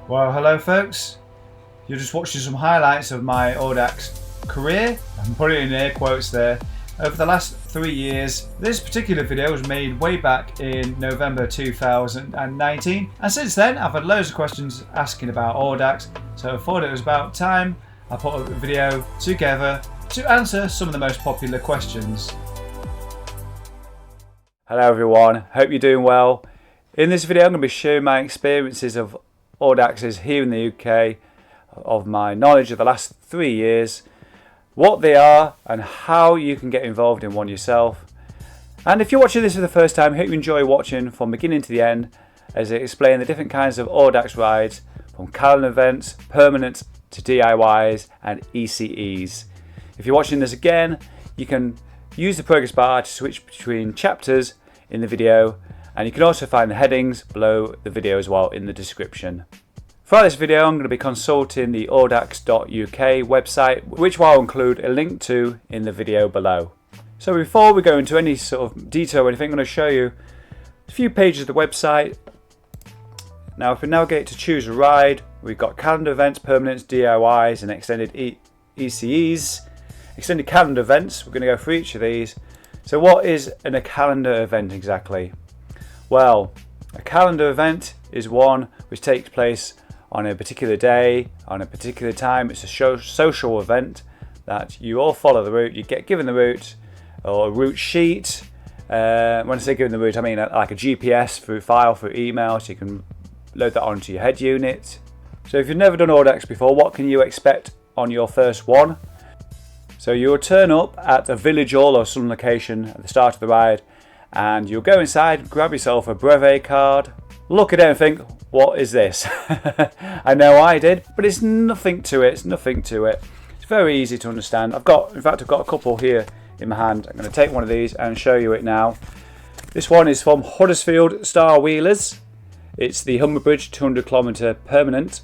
Well, hello folks. You're just watching some highlights of my Audax career. I'm putting it in air quotes there. Over the last 3 years, this particular video was made way back in November 2019. And since then, I've had loads of questions asking about Audax. So I thought it was about time I put a video together to answer some of the most popular questions. Hello everyone, hope you're doing well. In this video I'm going to be sharing my experiences of Audaxes here in the UK, of my knowledge of the last 3 years, what they are and how you can get involved in one yourself. And if you're watching this for the first time, I hope you enjoy watching from beginning to the end as I explain the different kinds of Audax rides, from calendar events, permanent to DIYs and ECEs. If you're watching this again, you can use the progress bar to switch between chapters in the video, and you can also find the headings below the video as well in the description. For this video I'm going to be consulting the audax.uk website, which I'll include a link to in the video below. So before we go into any sort of detail or anything, I'm going to show you a few pages of the website. Now if we navigate to choose a ride, we've got calendar events, permanents, DIYs and extended ECEs. Extended calendar events, we're going to go through each of these. So what is a calendar event exactly? Well, a calendar event is one which takes place on a particular day, on a particular time. It's a social event that you all follow the route. You get given the route or a route sheet. When I say given the route, I mean like a GPS through file, through email, so you can load that onto your head unit. So if you've never done Audax before, what can you expect on your first one? So you'll turn up at a village hall or some location at the start of the ride, and you'll go inside, grab yourself a brevet card, look at it and think, what is this? I know I did, but it's nothing to it. It's nothing to it. It's very easy to understand. In fact, I've got a couple here in my hand. I'm going to take one of these and show you it now. This one is from Huddersfield Star Wheelers. It's the Humber Bridge 200 kilometre permanent.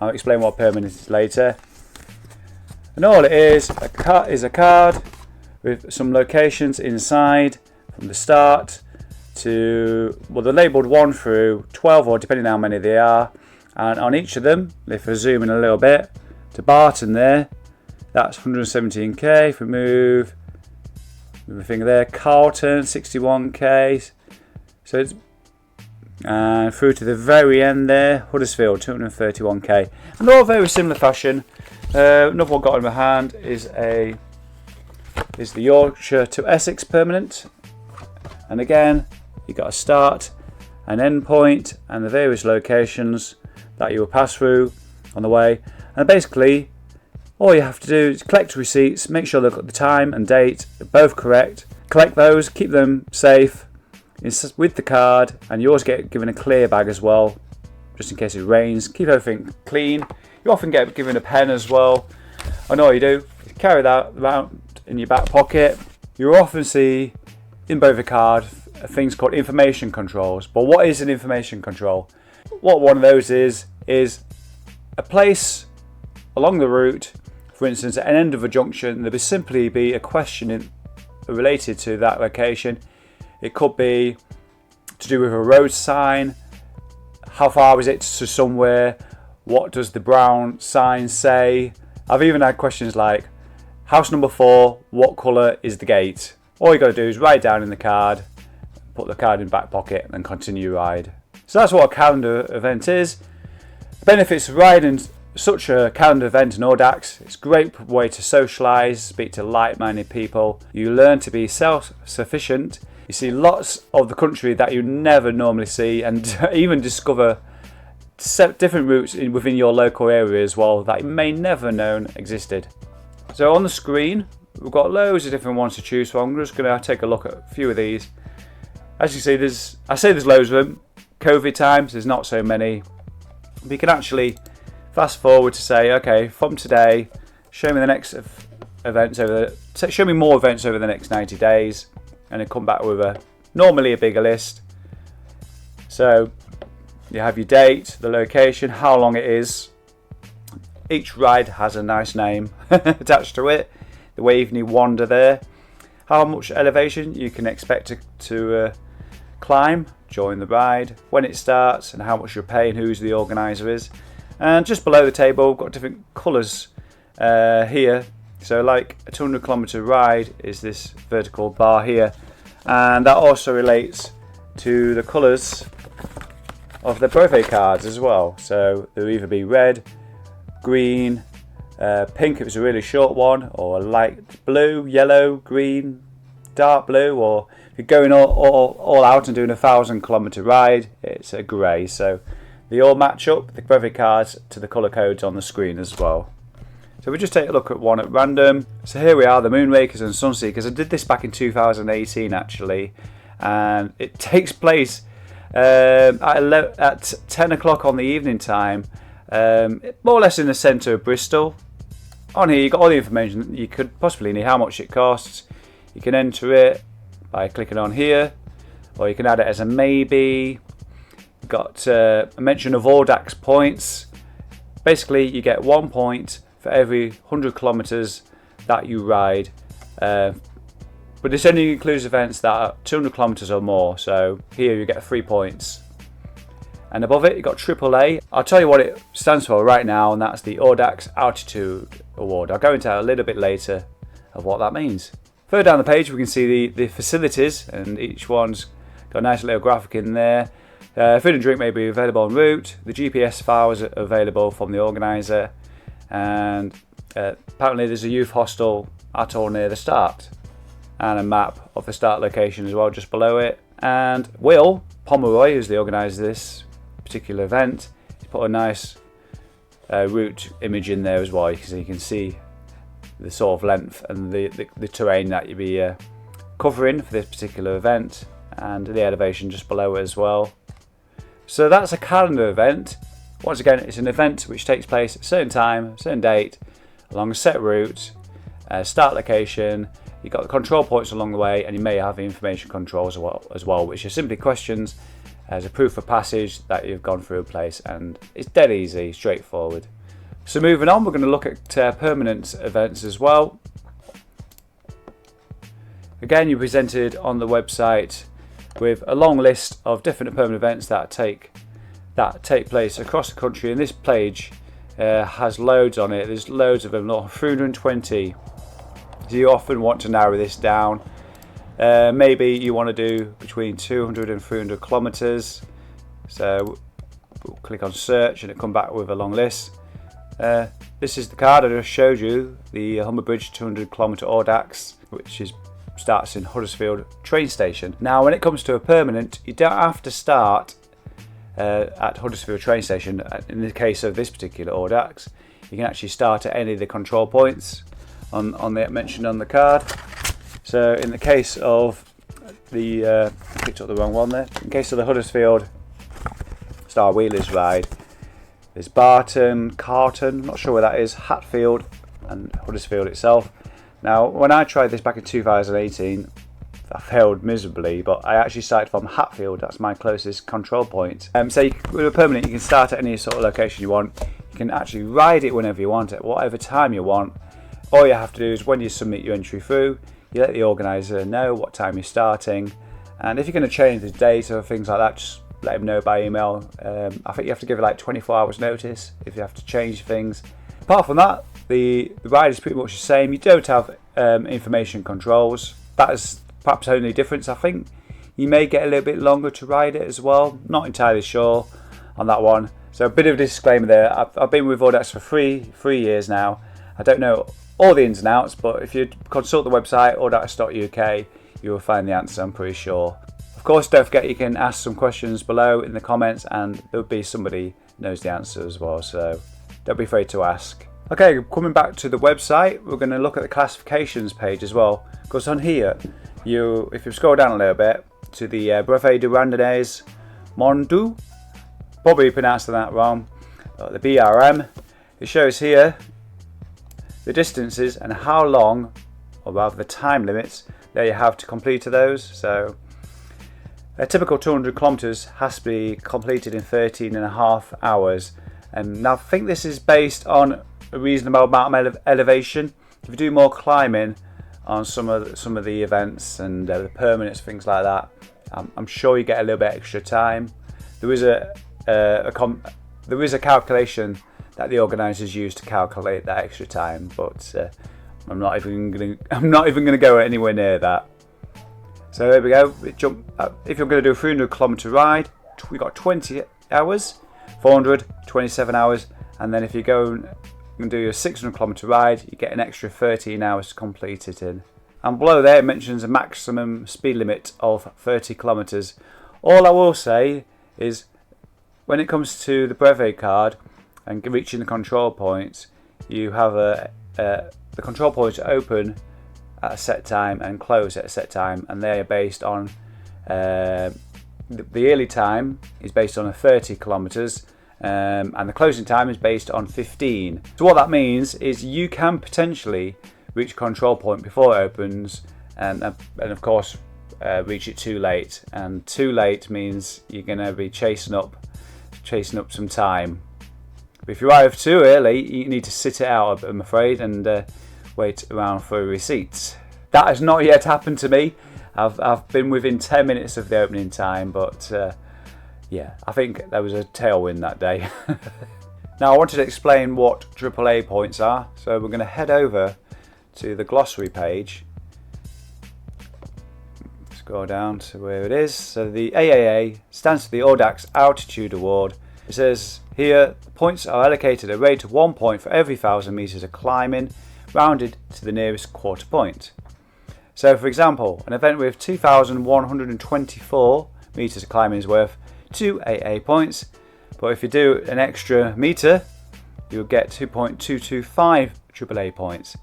I'll explain what permanent is later. And all it is a card with some locations inside from the start to, well, they're labelled 1 through 12, or depending on how many they are. And on each of them, if I zoom in a little bit, to Barton there, that's 117k. If we move the finger there, Carlton 61k. So it's, and through to the very end there, Huddersfield 231k. And they're all very similar fashion. Another one got in my hand is the Yorkshire to Essex permanent. And again, you've got a start, an end point, and the various locations that you will pass through on the way. And basically, all you have to do is collect receipts, make sure they've got the time and date, they're both correct. Collect those, keep them safe with the card, and you always get given a clear bag as well, just in case it rains. Keep everything clean. You often get given a pen as well. And all you do is carry that around in your back pocket. You often see in both the card things called information controls. But what is an information control? What one of those is a place along the route. For instance, at an end of a junction, there would simply be a question related to that location. It could be to do with a road sign. How far is it to somewhere? What does the brown sign say? I've even had questions like, house number 4, what colour is the gate? All you got to do is write down in the card, put the card in the back pocket, and then continue your ride. So that's what a calendar event is. The benefits of riding such a calendar event in Audax: it's a great way to socialise, speak to like-minded people. You learn to be self-sufficient. You see lots of the country that you never normally see, and even discover different routes within your local area as well that you may never known existed. So on the screen we've got loads of different ones to choose from. I'm just going to take a look at a few of these. As you see, there's loads of them. COVID times, there's not so many. We can actually fast forward to say, okay, from today, show me the next events show me more events over the next 90 days, and then come back with normally a bigger list. So you have your date, the location, how long it is. Each ride has a nice name attached to it. The Waveney Wander there. How much elevation you can expect to climb, join the ride, when it starts and how much you're paying, who the organiser is. And just below the table, we've got different colours here. So like a 200-kilometre ride is this vertical bar here, and that also relates to the colours of the brevet cards as well. So they'll either be red, green, pink if it's a really short one, or light blue, yellow, green, dark blue, or if you're going all out and doing a 1,000-kilometre ride, it's a grey. So they all match up, the brevet cards, to the colour codes on the screen as well. So we just take a look at one at random. So here we are, the Moonrakers and Sunseekers. I did this back in 2018 actually, and it takes place at 10 o'clock on the evening time, more or less in the centre of Bristol. On here you've got all the information that you could possibly need, how much it costs. You can enter it by clicking on here, or you can add it as a maybe. You've got a mention of Audax points. Basically you get 1 point for every 100 kilometres that you ride, but this only includes events that are 200 kilometres or more. So here you get 3 points, and above it you've got AAA. I'll tell you what it stands for right now, and that's the Audax Altitude Award. I'll go into that a little bit later of what that means. Further down the page we can see the facilities, and each one's got a nice little graphic in there. Food and drink may be available en route. The GPS files are available from the organiser, and apparently there's a youth hostel at or near the start, and a map of the start location as well just below it. And Will Pomeroy, who's the organiser of this particular event, he's put a nice route image in there as well, so you can see the sort of length and the terrain that you'll be covering for this particular event, and the elevation just below it as well. So that's a calendar event. Once again, it's an event which takes place at a certain time, certain date, along a set route, start location. You've got the control points along the way, and you may have the information controls as well, which are simply questions as a proof of passage that you've gone through a place, and it's dead easy, straightforward. So moving on, we're going to look at permanent events as well. Again, you're presented on the website with a long list of different permanent events that take place across the country, and this page has loads on it. There's loads of them, not 320. So you often want to narrow this down. Maybe you want to do between 200 and 300 kilometers. So we'll click on search and it'll come back with a long list. This is the card I just showed you, the Humber Bridge 200 kilometer Audax, which starts in Huddersfield train station. Now when it comes to a permanent, you don't have to start at Huddersfield train station. In the case of this particular Audax, you can actually start at any of the control points on the mentioned on the card. So in the case of the I picked up the wrong one there. In case of the Huddersfield Star Wheelers ride, there's Barton, Carton, I'm not sure where that is, Hatfield and Huddersfield itself. Now when I tried this back in 2018, I failed miserably, but I actually started from Hatfield. That's my closest control point. So with a permanent, you can start at any sort of location you want. You can actually ride it whenever you want, at whatever time you want. All you have to do is when you submit your entry through, you let the organiser know what time you're starting, and if you're going to change the date or things like that, just let them know by email. I think you have to give it like 24 hours notice if you have to change things. Apart from that, the ride is pretty much the same. You don't have information controls. That is perhaps the only difference. I think you may get a little bit longer to ride it as well. Not entirely sure on that one. So a bit of a disclaimer there. I've been with Audax for three years now. I don't know all the ins and outs, but if you consult the website audax.uk, you will find the answer, I'm pretty sure. Of course, don't forget you can ask some questions below in the comments, and there'll be somebody who knows the answer as well, so don't be afraid to ask. Okay, coming back to the website, we're going to look at the classifications page as well, because on here, if you scroll down a little bit to the Brevet de Randonneurs Mondiaux, probably pronouncing that wrong, the BRM, it shows here the distances and how long, or rather the time limits that you have to complete those. So a typical 200 kilometers has to be completed in 13.5 hours. And now I think this is based on a reasonable amount of elevation. If you do more climbing on some of the events and the permanents, things like that, I'm sure you get a little bit extra time. There is a calculation that the organisers use to calculate that extra time, but I'm not even gonna go anywhere near that. So there we go. If you're going to do a 300-kilometre ride, we got 20 hours, 400, 27 hours, and then if you go and do your 600-kilometre ride, you get an extra 13 hours to complete it in. And below there it mentions a maximum speed limit of 30 kilometres. All I will say is, when it comes to the brevet card and reaching the control points, you have the control points open at a set time and close at a set time, and they are based on the early time is based on 30 kilometres, and the closing time is based on 15. So what that means is you can potentially reach control point before it opens, and of course reach it too late. And too late means you're going to be chasing up some time. But if you arrive too early, you need to sit it out, I'm afraid, and wait around for receipts. That has not yet happened to me. I've been within 10 minutes of the opening time, but yeah, I think there was a tailwind that day. Now I wanted to explain what AAA points are, so we're going to head over to the glossary page. Scroll down to where it is. So the AAA stands for the Audax Altitude Award. It says here, points are allocated at a rate of 1 point for every 1,000 metres of climbing, rounded to the nearest quarter point. So for example, an event with 2,124 metres of climbing is worth 2 AA points, but if you do an extra metre, you'll get 2.225 AAA points.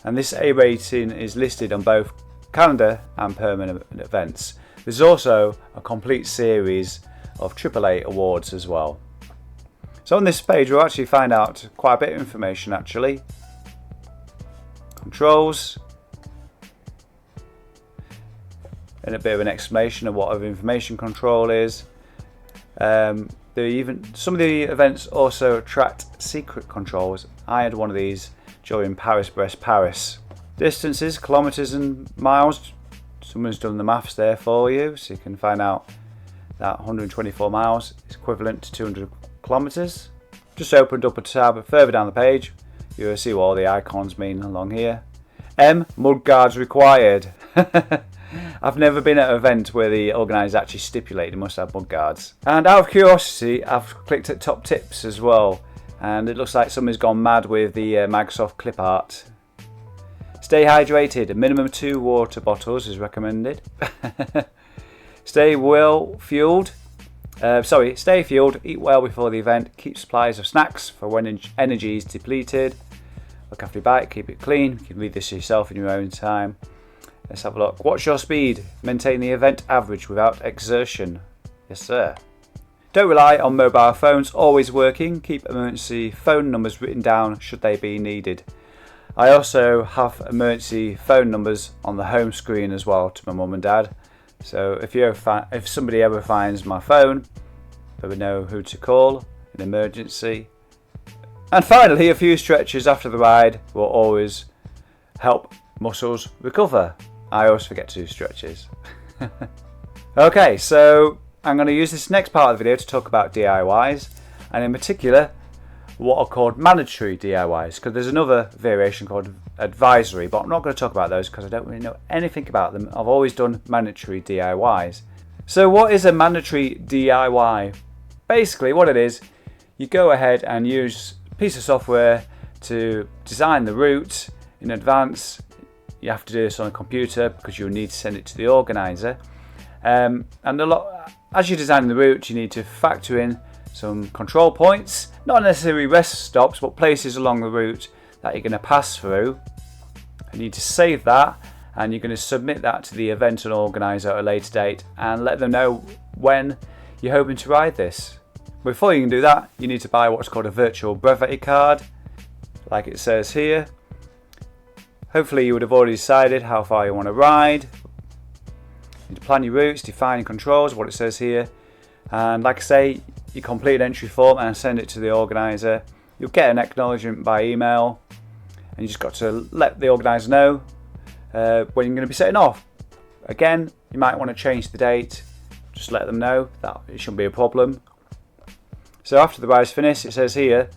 And this A rating is listed on both calendar and permanent events. There's also a complete series of AAA awards as well. So on this page we'll actually find out quite a bit of information actually. Controls, and a bit of an explanation of what information control is. Some of the events also attract secret controls. I had one of these during Paris-Brest Paris. Distances, kilometres and miles. Someone's done the maths there for you, so you can find out that 124 miles is equivalent to 200 kilometres. Just opened up a tab further down the page. You'll see what all the icons mean along here. M, mudguards required. I've never been at an event where the organisers actually stipulate you must have mudguards. And out of curiosity, I've clicked at top tips as well, and it looks like somebody's gone mad with the Microsoft clip art. Stay hydrated. A minimum of 2 water bottles is recommended. Stay fueled. Eat well before the event. Keep supplies of snacks for when energy is depleted. Look after your bike. Keep it clean. You can read this yourself in your own time. Let's have a look. Watch your speed. Maintain the event average without exertion. Yes, sir. Don't rely on mobile phones always working. Keep emergency phone numbers written down should they be needed. I also have emergency phone numbers on the home screen as well to my mum and dad. So if somebody ever finds my phone, they would know who to call in emergency. And finally, a few stretches after the ride will always help muscles recover. I always forget to do stretches. Okay, so I'm going to use this next part of the video to talk about DIYs, and in particular what are called mandatory DIYs, because there's another variation called advisory, but I'm not going to talk about those because I don't really know anything about them. I've always done mandatory DIYs. So what is a mandatory DIY? Basically what it is, you go ahead and use a piece of software to design the route in advance. You have to do this on a computer because you'll need to send it to the organiser. And as you're designing the route, you need to factor in some control points, not necessarily rest stops, but places along the route that you're going to pass through. You need to save that, and you're going to submit that to the event and organiser at a later date and let them know when you're hoping to ride this. Before you can do that, you need to buy what's called a virtual brevet card, like it says here. Hopefully you would have already decided how far you want to ride. You need to plan your routes, define your controls, what it says here. And like I say, you complete an entry form and send it to the organiser. You'll get an acknowledgement by email, and you just got to let the organiser know when you're going to be setting off. Again, You might want to change the date, just let them know, that it shouldn't be a problem. So after the ride's finished, it says here,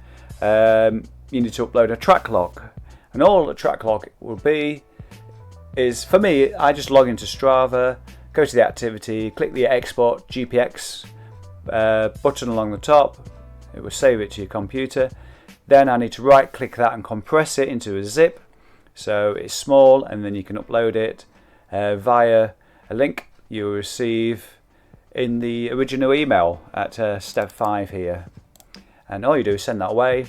you need to upload a track log. And all the track log will be is, for me, I just log into Strava, go to the activity, click the export GPX button along the top. It will save it to your computer. Then I need to right click that and compress it into a zip so it's small, and then you can upload it via a link you will receive in the original email at step 5 here. And all you do is send that away.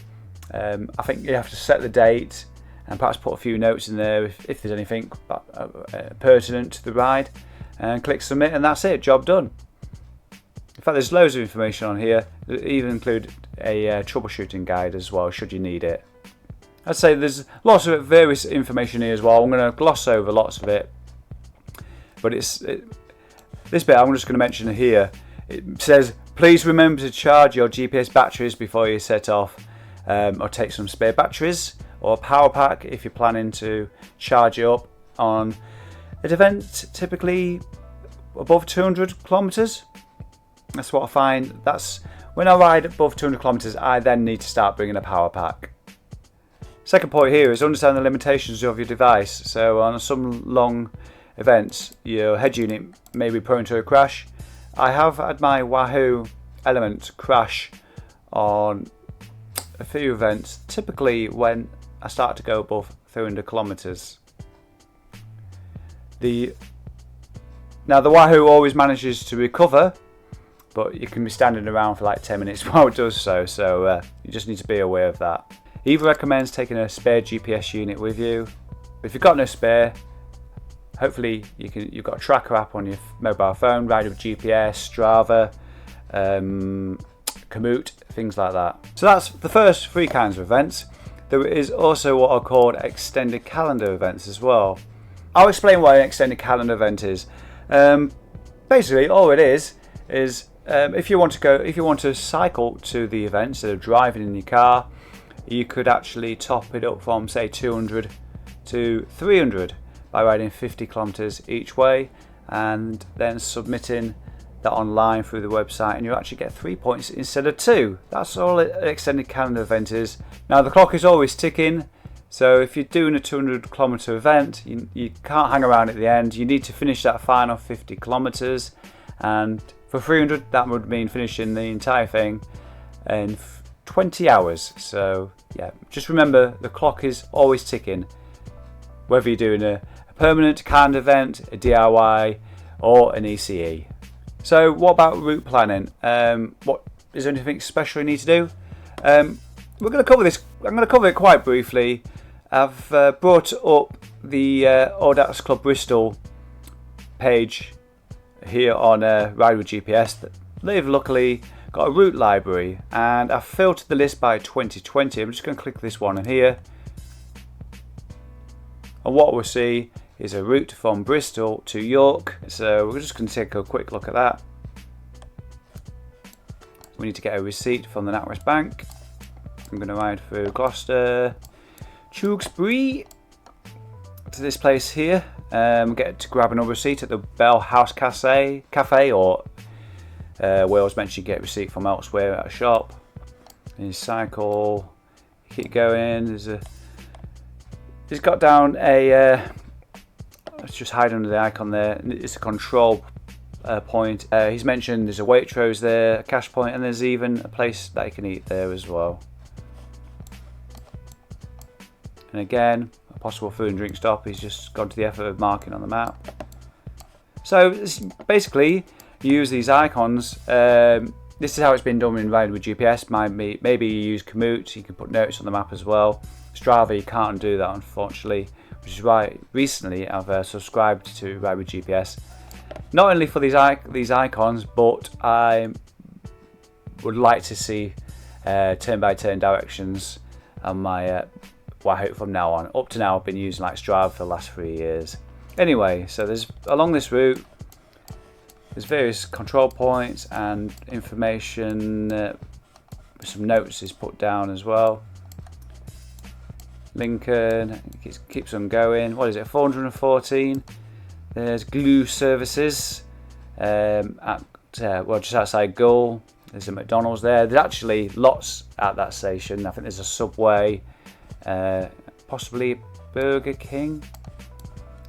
I think you have to set the date and perhaps put a few notes in there if there's anything pertinent to the ride, and click submit, and that's it, job done. In fact, there's loads of information on here. They even include a troubleshooting guide as well, should you need it. I'd say there's lots of various information here as well. I'm going to gloss over lots of it, but this bit I'm just going to mention here. It says, please remember to charge your GPS batteries before you set off, or take some spare batteries or a power pack if you're planning to charge it up on an event typically above 200 kilometers. That's what I find. That's when I ride above 200 kilometers, I then need to start bringing a power pack. Second point here is understand the limitations of your device. So on some long events, your head unit may be prone to a crash. I have had my Wahoo Element crash on a few events, typically when I start to go above 300 kilometers. Now the Wahoo always manages to recover, but you can be standing around for like 10 minutes while it does so you just need to be aware of that. Eva recommends taking a spare GPS unit with you. If you've got no spare, hopefully you've got a tracker app on your mobile phone, Ride with GPS, Strava, Komoot, things like that. So that's the first 3 kinds of events. There is also what are called extended calendar events as well. I'll explain what an extended calendar event is. Basically, all it is if you want to cycle to the event instead of driving in your car, you could actually top it up from say 200 to 300 by riding 50 kilometers each way and then submitting that online through the website, and you actually get 3 points instead of 2. That's all an extended calendar event is. Now the clock is always ticking, so if you're doing a 200 kilometer event, you can't hang around at the end. You need to finish that final 50 kilometers, and for 300 that would mean finishing the entire thing in 20 hours. So yeah, just remember the clock is always ticking, whether you're doing a permanent calendar event, a DIY or an ECE. So what about route planning? What is there anything special you need to do? We're going to cover this. I'm going to cover it quite briefly. I've brought up the Audax Club Bristol page here on Ride with GPS. They've luckily got a route library, and I've filtered the list by 2020. I'm just going to click this one in here, and what we'll see is a route from Bristol to York. So we're just going to take a quick look at that. We need to get a receipt from the NatWest Bank. I'm going to ride through Gloucester, Tewkesbury to this place here. Get to grab another receipt at the Bell House Cafe, or Wales mentioned you get a receipt from elsewhere at a shop. And you cycle, keep going. He's got down a. Let's just hide under the icon there. It's a control point. He's mentioned there's a Waitrose there, a cash point, and there's even a place that you can eat there as well. And again, a possible food and drink stop. He's just gone to the effort of marking on the map. So basically, you use these icons. This is how it's been done in Ride with GPS. Maybe you use Komoot. You can put notes on the map as well. Strava, you can't do that, unfortunately, which is why recently I've subscribed to Ride with GPS. Not only for these icons, but I would like to see turn-by-turn directions on my Wahoo from now on. Up to now, I've been using like Strava for the last 3 years. Anyway, so there's along this route, there's various control points and information. Some notes is put down as well. Lincoln keeps them going. What is it? 414. There's glue services at just outside Gull. There's a McDonald's there. There's actually lots at that station. I think there's a Subway, possibly Burger King,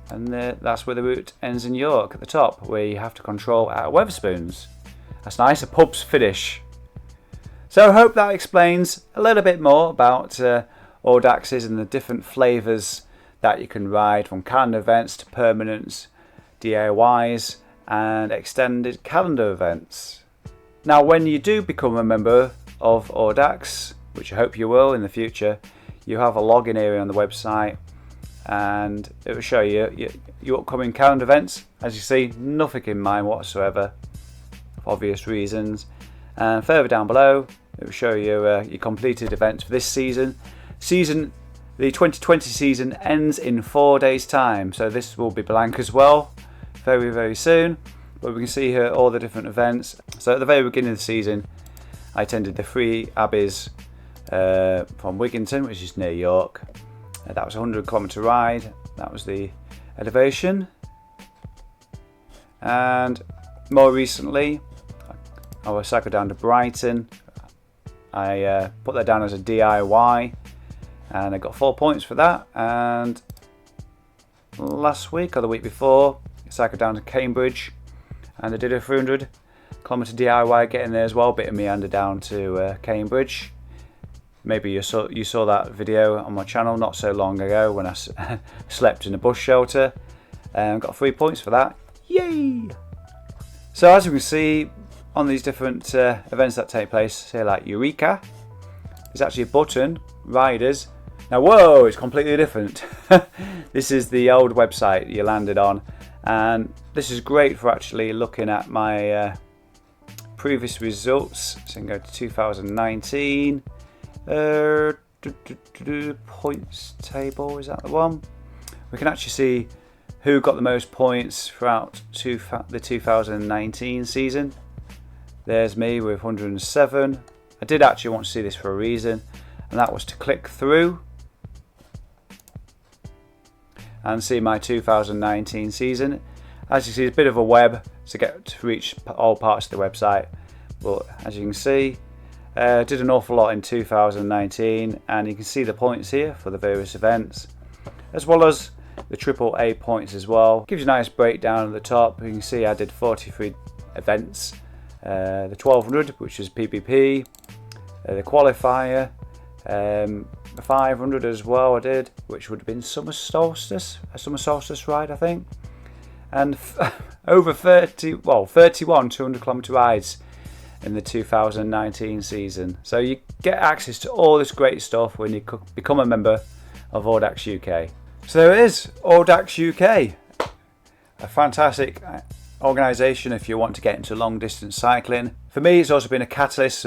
and that's where the route ends in York at the top, where you have to control at Wetherspoons. That's nice, a pub's finish. So I hope that explains a little bit more about Audaxes and the different flavours that you can ride, from calendar events to permanents, DIYs and extended calendar events. Now when you do become a member of Audax, which I hope you will in the future, you have a login area on the website and it will show you your upcoming calendar events. As you see, nothing in mind whatsoever, for obvious reasons. And further down below, it will show you your completed events for this season. The 2020 season ends in 4 days' time, so this will be blank as well, very, very soon. But we can see here all the different events. So at the very beginning of the season, I attended the Three Abbeys from Wigginton, which is near York. That was a 100-kilometre ride. That was the elevation. And more recently, I was cycled down to Brighton. I put that down as a DIY, and I got 4 points for that. And last week or the week before, I cycled down to Cambridge, and I did a 300-kilometre DIY getting there as well, bit of meander down to Cambridge. Maybe you saw that video on my channel not so long ago when I slept in a bus shelter, and got 3 points for that. Yay! So as you can see on these different events that take place here, like Eureka, there's actually a button, Riders. Now whoa, it's completely different. This is the old website you landed on, and this is great for actually looking at my previous results. So you can go to 2019 points table, is that the one? We can actually see who got the most points throughout the 2019 season. There's me with 107. I did actually want to see this for a reason, and that was to click through and see my 2019 season. As you see, it's a bit of a web to get to reach all parts of the website, but as you can see, did an awful lot in 2019, and you can see the points here for the various events, as well as the AAA points as well. Gives you a nice breakdown at the top. You can see I did 43 events, the 1200, which is PPP, the qualifier, the 500 as well I did, which would have been a summer solstice ride, I think, and over 31 200-kilometre rides in the 2019 season. So you get access to all this great stuff when you become a member of Audax UK. So there it is, Audax UK, a fantastic organisation if you want to get into long distance cycling. For me, it's also been a catalyst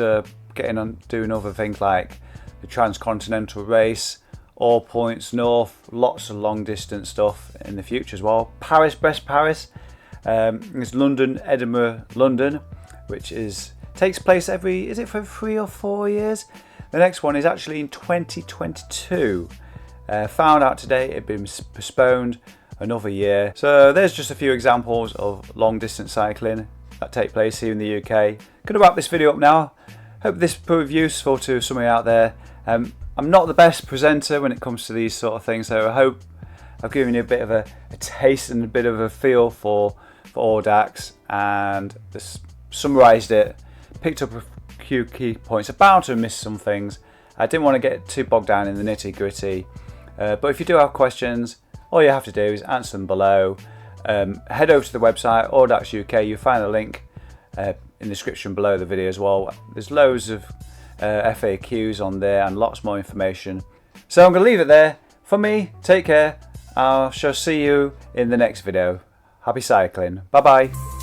getting on doing other things like the Transcontinental Race, All Points North, lots of long distance stuff in the future as well. Brest Paris, there's London, Edinburgh, London, which takes place is it for 3 or 4 years? The next one is actually in 2022. Found out today it had been postponed another year. So there's just a few examples of long distance cycling that take place here in the UK. Gonna wrap this video up now. Hope this proved useful to somebody out there. I'm not the best presenter when it comes to these sort of things, so I hope I've given you a bit of a taste and a bit of a feel for Audax, and summarised it, picked up a few key points. I'm bound to have missed some things. I didn't want to get too bogged down in the nitty gritty, but if you do have questions, all you have to do is answer them below. Head over to the website Audax UK. You'll find a link in the description below the video as well. There's loads of FAQs on there and lots more information. So I'm going to leave it there. For me, take care. I shall see you in the next video. Happy cycling. Bye bye.